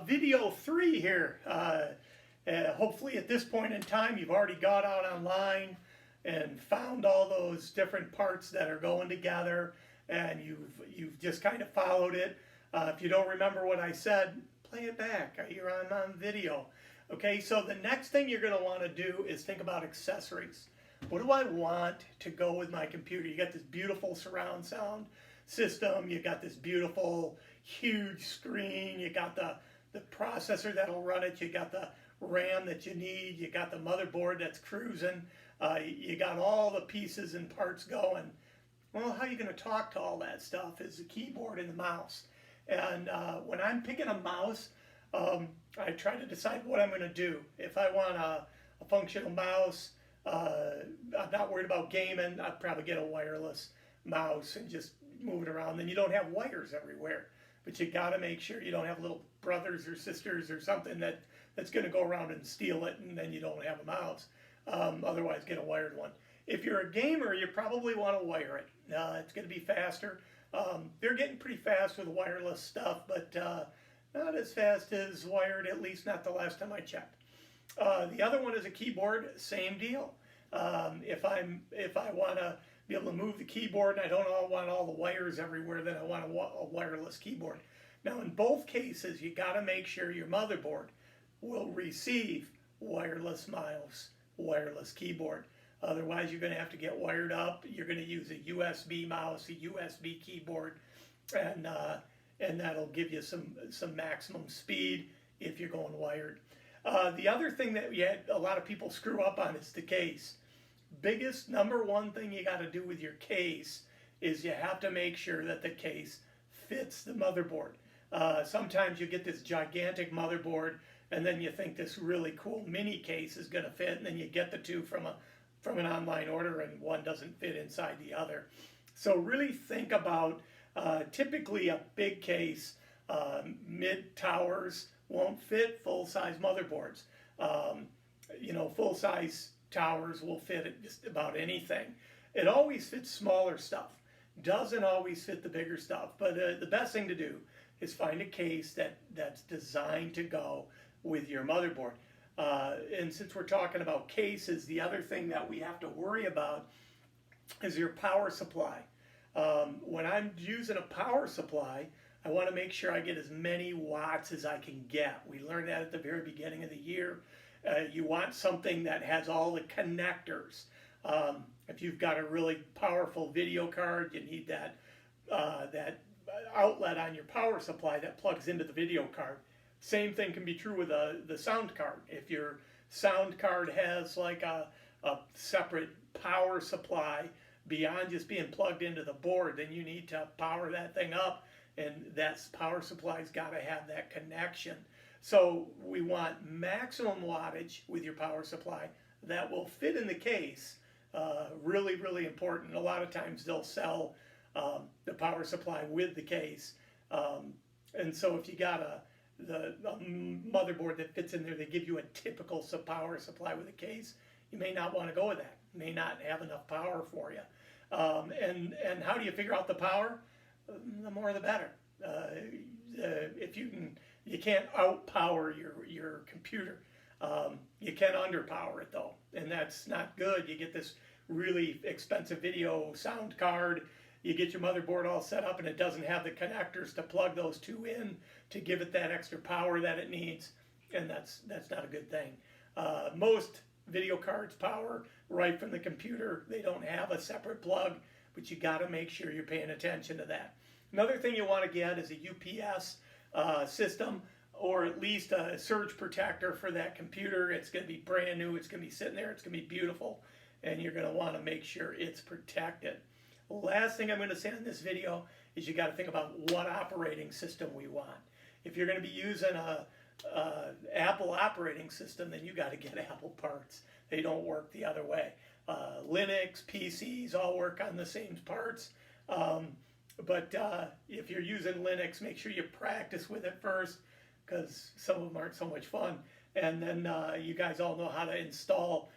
Video 3 here. Hopefully at this point in time you've already got out online and found all those different parts that are going together, and you've just kind of followed it. If you don't remember what I said, play it back. You're on video. Okay, so the next thing you're going to want to do is think about accessories. What do I want to go with my computer? You got this beautiful surround sound system, you got this beautiful huge screen, you got the processor that'll run it, you got the RAM that you need, you got the motherboard that's cruising, you got all the pieces and parts going. Well, how are you going to talk to all that stuff is the keyboard and the mouse. And when I'm picking a mouse, I try to decide what I'm going to do. If I want a functional mouse, I'm not worried about gaming, I'd probably get a wireless mouse and just move it around. Then you don't have wires everywhere. But you got to make sure you don't have little brothers or sisters or something that's going to go around and steal it, and then you don't have a mouse. Otherwise, get a wired one. If you're a gamer, you probably want to wire it. It's going to be faster. They're getting pretty fast with wireless stuff, but not as fast as wired, at least not the last time I checked. The other one is a keyboard, same deal. If I want to be able to move the keyboard and I don't want all the wires everywhere, then I want a wireless keyboard. Now in both cases, you got to make sure your motherboard will receive wireless mouse, wireless keyboard. Otherwise, you're going to have to get wired up. You're going to use a USB mouse, a USB keyboard, and that'll give you some maximum speed if you're going wired. The other thing that a lot of people screw up on is the case. Biggest number one thing you got to do with your case is you have to make sure that the case fits the motherboard. Sometimes you get this gigantic motherboard and then you think this really cool mini case is going to fit, and then you get the two from an online order and one doesn't fit inside the other. So really think about typically a big case, mid towers won't fit full-size motherboards. Full-size towers will fit at just about anything. It always fits smaller stuff. Doesn't always fit the bigger stuff. But the best thing to do is find a case that's designed to go with your motherboard. And since we're talking about cases, the other thing that we have to worry about is your power supply. When I'm using a power supply, I want to make sure I get as many watts as I can get. We learned that at the very beginning of the year. You want something that has all the connectors. If you've got a really powerful video card, you need that outlet on your power supply that plugs into the video card. Same thing can be true with the sound card. If your sound card has like a separate power supply beyond just being plugged into the board, then you need to power that thing up, and that power supply's got to have that connection. So we want maximum wattage with your power supply that will fit in the case. Really, really important. A lot of times they'll sell the power supply with the case. And so if you got the motherboard that fits in there, they give you a typical power supply with a case, you may not want to go with that. You may not have enough power for you. And how do you figure out the power? The more the better. If you can't outpower your computer. You can underpower it though, and that's not good. You get this really expensive video sound card, you get your motherboard all set up and it doesn't have the connectors to plug those two in to give it that extra power that it needs, and that's not a good thing. Most video cards power right from the computer. They don't have a separate plug, but you got to make sure you're paying attention to that. Another thing you want to get is a UPS system, or at least a surge protector for that computer. It's going to be brand new, it's going to be sitting there, it's going to be beautiful, and you're going to want to make sure it's protected. Last thing I'm going to say in this video is you got to think about what operating system we want. If you're going to be using a Apple operating system, then you got to get Apple parts. They don't work the other way. Linux, PCs all work on the same parts. But if you're using Linux, make sure you practice with it first, because some of them aren't so much fun. And then you guys all know how to install,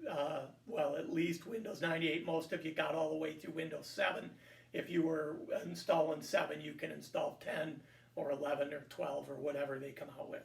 at least Windows 98. Most of you got all the way through Windows 7. If you were installing 7, you can install 10 or 11 or 12 or whatever they come out with.